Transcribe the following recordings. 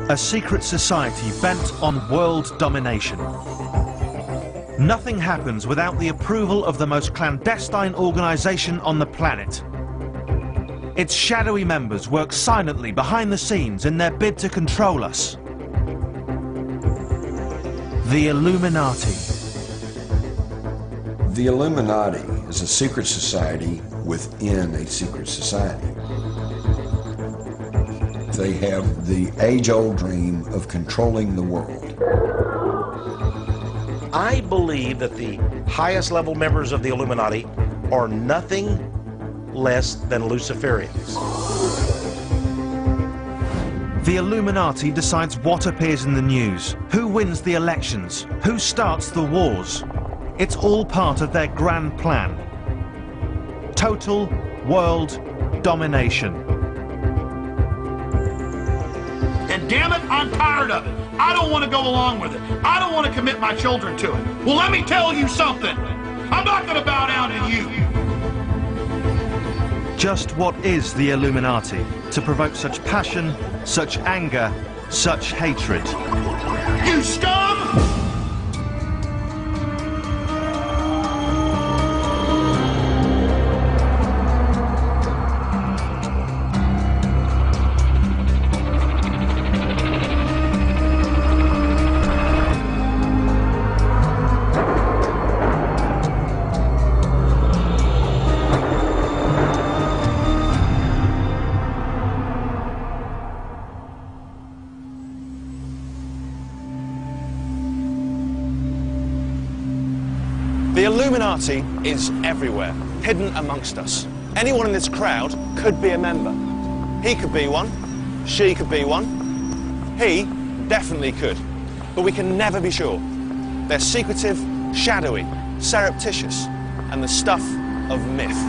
A secret society bent on world domination. Nothing happens without the approval of the most clandestine organization on the planet. Its shadowy members work silently behind the scenes in their bid to control us. The Illuminati. The Illuminati is a secret society within a secret society. They have the age-old dream of controlling the world. I believe that the highest level members of the Illuminati are nothing less than Luciferians. The Illuminati decides what appears in the news, who wins the elections, who starts the wars. It's all part of their grand plan. Total world domination. And damn it, I'm tired of it. I don't want to go along with it. I don't want to commit my children to it. Well, let me tell you something. I'm not going to bow down to you. Just what is the Illuminati to provoke such passion, such anger, such hatred? You scum! The Illuminati is everywhere, hidden amongst us. Anyone in this crowd could be a member. He could be one, she could be one, he definitely could. But we can never be sure. They're secretive, shadowy, surreptitious, and the stuff of myth.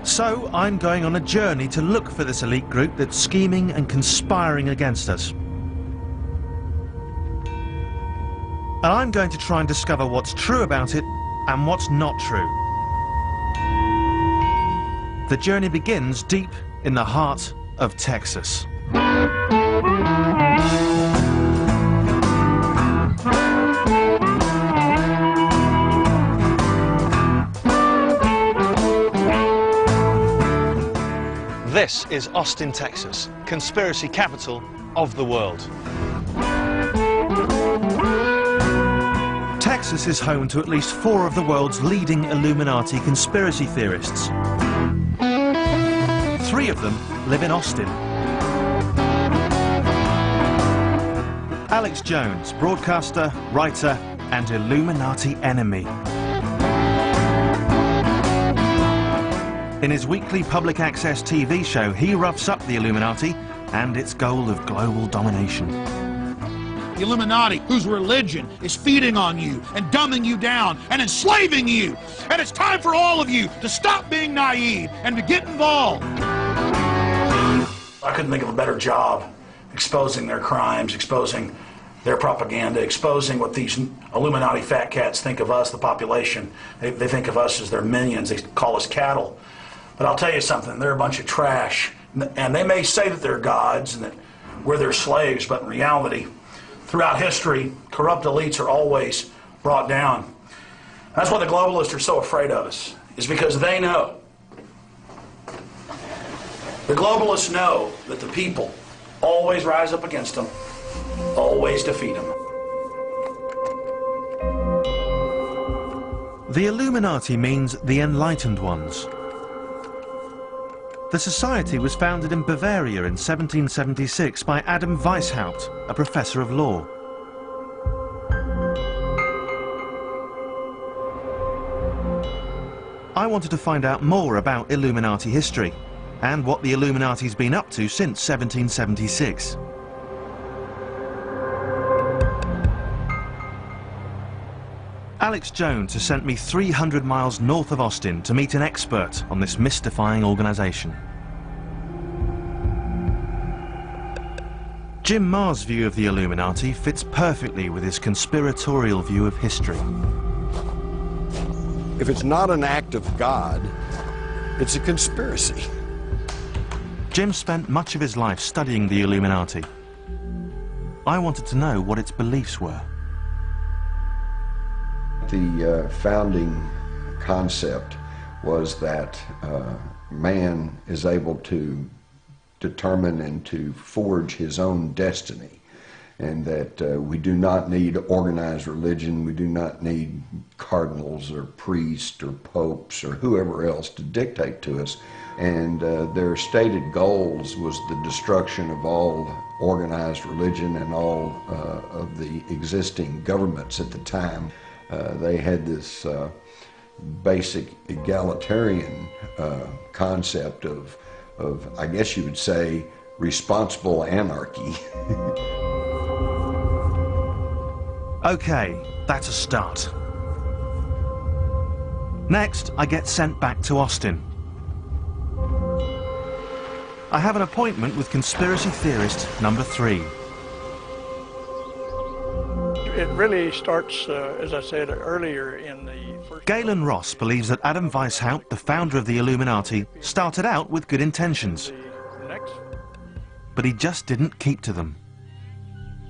So I'm going on a journey to look for this elite group that's scheming and conspiring against us. And I'm going to try and discover what's true about it and what's not true. The journey begins deep in the heart of Texas. This is Austin, Texas, conspiracy capital of the world. Texas is home to at least 4 of the world's leading Illuminati conspiracy theorists. 3 of them live in Austin. Alex Jones, broadcaster, writer, and Illuminati enemy. In his weekly public access TV show, he roughs up the Illuminati and its goal of global domination. The Illuminati, whose religion is feeding on you and dumbing you down and enslaving you. And it's time for all of you to stop being naive and to get involved. I couldn't think of a better job exposing their crimes, exposing their propaganda, exposing what these Illuminati fat cats think of us, the population. They think of us as their minions. They call us cattle. But I'll tell you something, they're a bunch of trash. And they may say that they're gods and that we're their slaves, but in reality, throughout history, corrupt elites are always brought down. That's why the globalists are so afraid of us, is because they know. The globalists know that the people always rise up against them, always defeat them. The Illuminati means the enlightened ones. The society was founded in Bavaria in 1776 by Adam Weishaupt, a professor of law. I wanted to find out more about Illuminati history and what the Illuminati's been up to since 1776. Alex Jones has sent me 300 miles north of Austin to meet an expert on this mystifying organization. Jim Maher's view of the Illuminati fits perfectly with his conspiratorial view of history. If it's not an act of God, it's a conspiracy. Jim spent much of his life studying the Illuminati. I wanted to know what its beliefs were. The founding concept was that man is able to determine and to forge his own destiny, and that we do not need organized religion, we do not need cardinals or priests or popes or whoever else to dictate to us. And their stated goals was the destruction of all organized religion and all of the existing governments at the time. They had this basic egalitarian concept of, I guess you would say, responsible anarchy. Okay, that's a start. Next, I get sent back to Austin. I have an appointment with conspiracy theorist number 3. It really starts, as I said earlier, in the first... Galen Ross believes that Adam Weishaupt, the founder of the Illuminati, started out with good intentions. But he just didn't keep to them.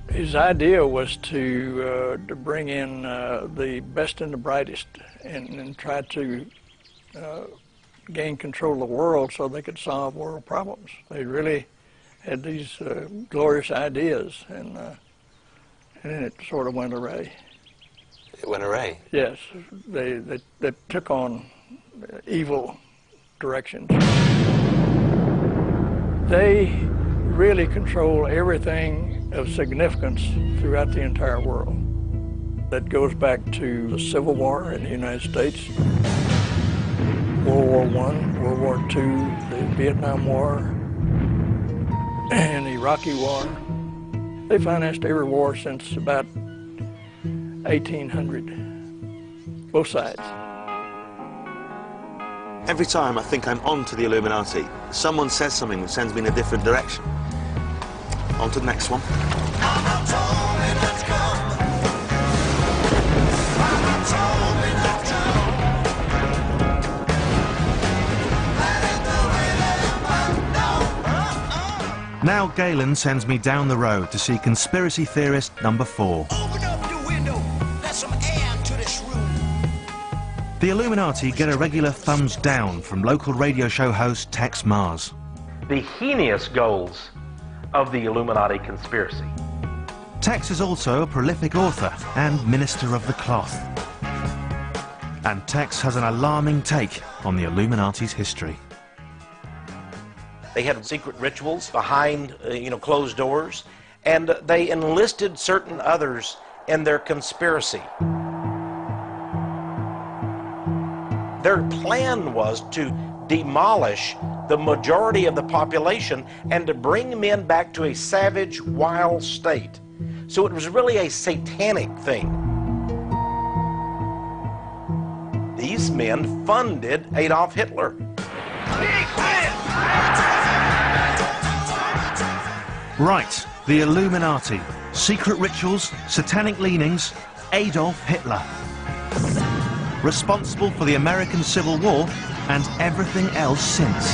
His idea was to bring in the best and the brightest and try to gain control of the world so they could solve world problems. They really had these glorious ideas, and then it sort of went awry. It went awry? Yes, they took on evil directions. They really control everything of significance throughout the entire world. That goes back to the Civil War in the United States, World War I, World War II, the Vietnam War, and the Iraqi War. They financed every war since about 1800, both sides. Every time I think I'm on to the Illuminati, someone says something that sends me in a different direction. On to the next one. Now Galen sends me down the road to see conspiracy theorist number 4. Open up the window, let some air to this room. The Illuminati get a regular thumbs down from local radio show host Tex Mars. The heinous goals of the Illuminati conspiracy. Tex is also a prolific author and minister of the cloth. And Tex has an alarming take on the Illuminati's history. They had secret rituals behind, closed doors, and they enlisted certain others in their conspiracy. Their plan was to demolish the majority of the population and to bring men back to a savage, wild state. So it was really a satanic thing. These men funded Adolf Hitler. Right, the Illuminati. Secret rituals, satanic leanings, Adolf Hitler. Responsible for the American Civil War and everything else since.